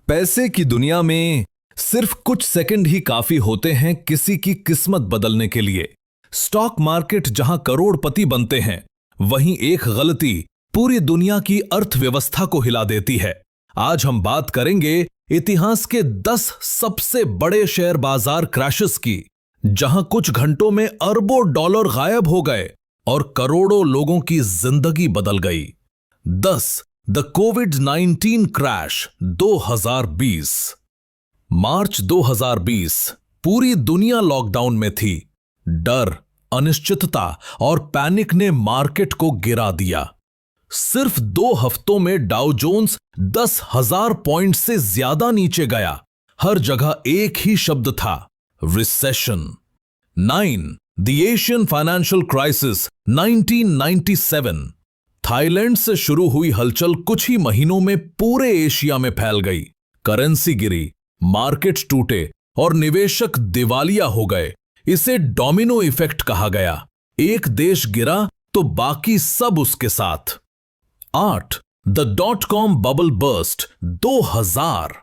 पैसे की दुनिया में सिर्फ कुछ सेकंड ही काफी होते हैं किसी की किस्मत बदलने के लिए। स्टॉक मार्केट जहां करोड़पति बनते हैं, वहीं एक गलती पूरी दुनिया की अर्थव्यवस्था को हिला देती है। आज हम बात करेंगे इतिहास के 10 सबसे बड़े शेयर बाजार क्रैशेस की, जहां कुछ घंटों में अरबों डॉलर गायब हो गए और करोड़ों लोगों की जिंदगी बदल गई। 10 द कोविड-19 क्रैश 2020। मार्च 2020 पूरी दुनिया लॉकडाउन में थी। डर, अनिश्चितता और पैनिक ने मार्केट को गिरा दिया। सिर्फ 2 हफ्तों में डाउ जोन्स 10,000 पॉइंट से ज्यादा नीचे गया। हर जगह एक ही शब्द था, recession. 9 the Asian financial crisis 1997। Thailand से शुरू हुई हलचल कुछ ही महीनों में पूरे एशिया में फैल गई। करेंसी गिरी, मार्केट टूटे और निवेशक दिवालिया हो गए। इसे डोमिनो इफेक्ट कहा गया। एक देश गिरा तो बाकी सब उसके साथ। 8 the dot com bubble burst 2000।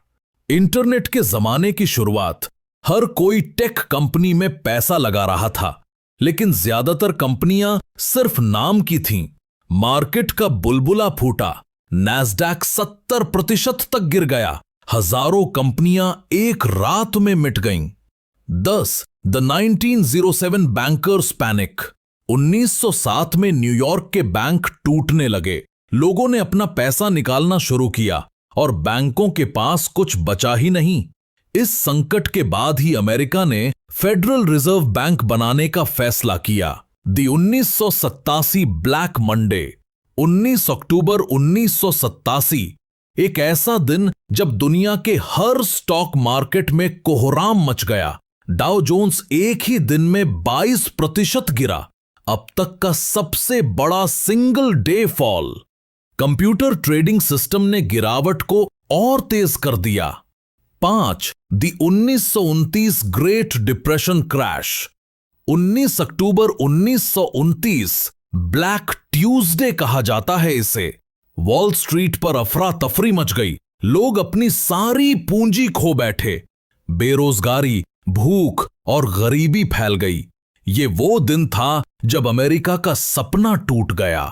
Internet के जमाने की शुरुआत। हर कोई टेक कंपनी में पैसा लगा रहा था, लेकिन ज्यादातर कंपनियां सिर्फ नाम की थीं। मार्केट का बुलबुला फूटा। नैस्डैक 70% तक गिर गया। हजारों कंपनियां एक रात में मिट गईं। 10 द 1907 बैंकर्स पैनिक। 1907 में न्यूयॉर्क के बैंक टूटने लगे। लोगों ने अपना पैसा निकालना शुरू किया और बैंकों के पास कुछ बचा ही नहीं। इस संकट के बाद ही अमेरिका ने फेडरल रिजर्व बैंक बनाने का फैसला किया। दी 1987 ब्लैक मंडे। 19 अक्टूबर 1987 एक ऐसा दिन जब दुनिया के हर स्टॉक मार्केट में कोहराम मच गया। डाउ जोन्स एक ही दिन में 22% गिरा, अब तक का सबसे बड़ा single day fall. Computer trading system ने गिरावट को और तेज कर दिया। 5 दी 1929 ग्रेट डिप्रेशन क्रैश। 19 अक्टूबर 1929 ब्लैक ट्यूसडे कहा जाता है इसे। वॉल स्ट्रीट पर अफरा तफरी मच गई। लोग अपनी सारी पूंजी खो बैठे। बेरोजगारी, भूख और गरीबी फैल गई। ये वो दिन था जब अमेरिका का सपना टूट गया।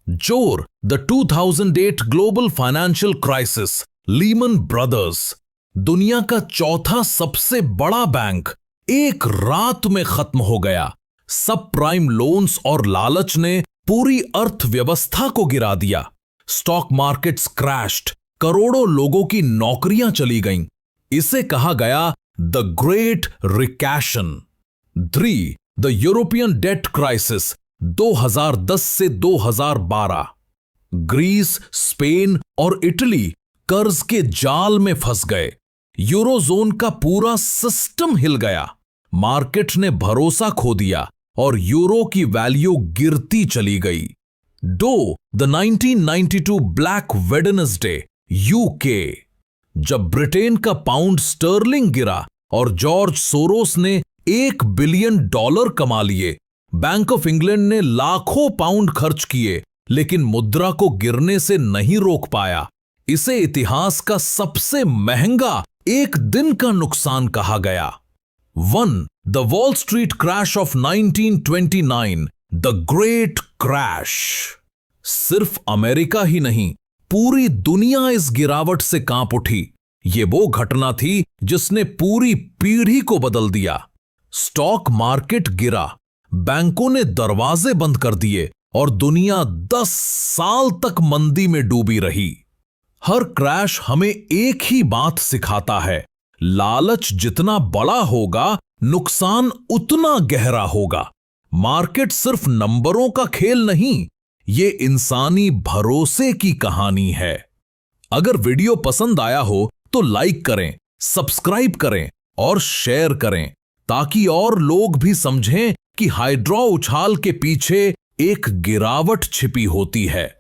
जोर the 2008 global financial crisis, Lehman brothers. दुनिया का चौथा सबसे बड़ा बैंक एक रात में खत्म हो गया। सब प्राइम लोन्स और लालच ने पूरी अर्थव्यवस्था को गिरा दिया। स्टॉक मार्केट्स क्रैश्ड, करोड़ों लोगों की नौकरियां चली गईं। इसे कहा गया the great recession. 3 the European debt crisis 2010 से 2012। ग्रीस, स्पेन और इटली कर्ज के जाल में फंस गए। यूरोजोन का पूरा सिस्टम हिल गया। मार्केट ने भरोसा खो दिया और यूरो की वैल्यू गिरती चली गई। The 1992 black Wednesday, UK. जब ब्रिटेन का पाउंड स्टर्लिंग गिरा और जॉर्ज सोरोस ने $1 बिलियन कमा लिए। बैंक ऑफ इंग्लैंड ने लाखों पाउंड खर्च किए, लेकिन मुद्रा को गिरने से नहीं रोक पाया। इसे इतिहास का सबसे महंगा एक दिन का नुकसान कहा गया। 1 the wall street crash of 1929, the great crash. सिर्फ अमेरिका ही नहीं, पूरी दुनिया इस गिरावट से कांप उठी। ये वो घटना थी जिसने पूरी पीढ़ी को बदल दिया। स्टॉक मार्केट गिरा, बैंकों ने दरवाजे बंद कर दिए और दुनिया 10 साल तक मंदी में डूबी रही। हर क्रैश हमें एक ही बात सिखाता है, लालच जितना बड़ा होगा, नुकसान उतना गहरा होगा। मार्केट सिर्फ नंबरों का खेल नहीं, ये इंसानी भरोसे की कहानी है। अगर वीडियो पसंद आया हो तो लाइक करें, सब्सक्राइब करें और शेयर करें, ताकि और लोग भी समझें कि हाइड्रा उछाल के पीछे एक गिरावट छिपी होती है।